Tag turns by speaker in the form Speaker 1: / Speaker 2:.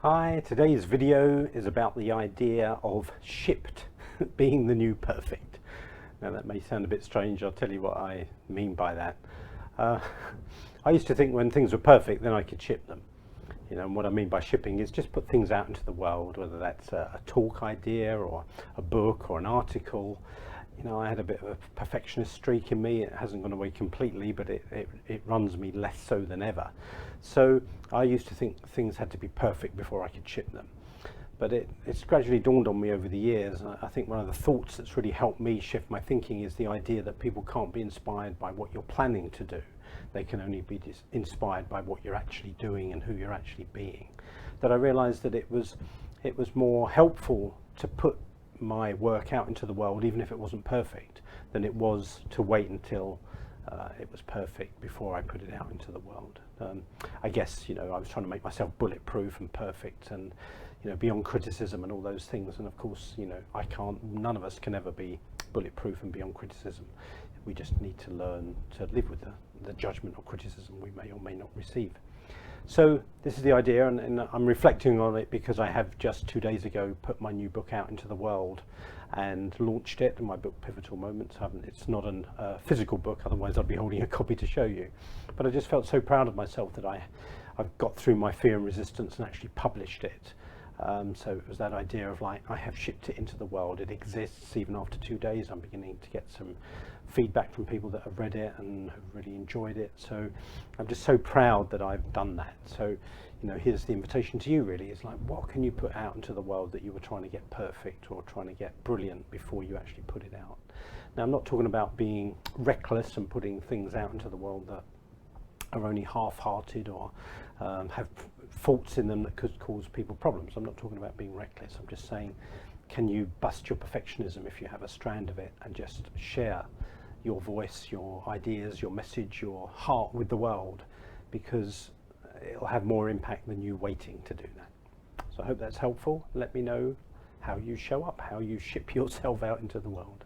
Speaker 1: Hi, today's video is about the idea of shipped being the new perfect. Now that may sound a bit strange, I'll tell you what I mean by that. Uh, I used to think when things were perfect then I could ship them. And what I mean by shipping is just put things out into the world, whether that's a talk idea or a book or an article. I had a bit of a perfectionist streak in me. It hasn't gone away completely, but it runs me less so than ever. So I used to think things had to be perfect before I could ship them. But it's gradually dawned on me over the years. I think one of the thoughts that's really helped me shift my thinking is the idea that people can't be inspired by what you're planning to do. They can only be inspired by what you're actually doing and who you're actually being. That I realized that it was more helpful to put my work out into the world, even if it wasn't perfect, than it was to wait until it was perfect before I put it out into the world. I guess I was trying to make myself bulletproof and perfect and beyond criticism and all those things, and of course none of us can ever be bulletproof and beyond criticism. We just need to learn to live with the judgment or criticism we may or may not receive. So this is the idea, and I'm reflecting on it because I have just 2 days ago put my new book out into the world and launched it, my book Pivotal Moments. It's not a physical book, otherwise I'd be holding a copy to show you. But I just felt so proud of myself that I've got through my fear and resistance and actually published it. So it was that idea of I have shipped it into the world. It exists even after 2 days. I'm beginning to get some feedback from people that have read it and have really enjoyed it. So I'm just so proud that I've done that. So here's the invitation to you really. It's what can you put out into the world that you were trying to get perfect or trying to get brilliant before you actually put it out? Now I'm not talking about being reckless and putting things out into the world that are only half-hearted or have faults in them that could cause people problems. I'm not talking about being reckless. I'm just saying, can you bust your perfectionism if you have a strand of it and just share your voice, your ideas, your message, your heart with the world, because it'll have more impact than you waiting to do that. So I hope that's helpful. Let me know how you show up, how you ship yourself out into the world.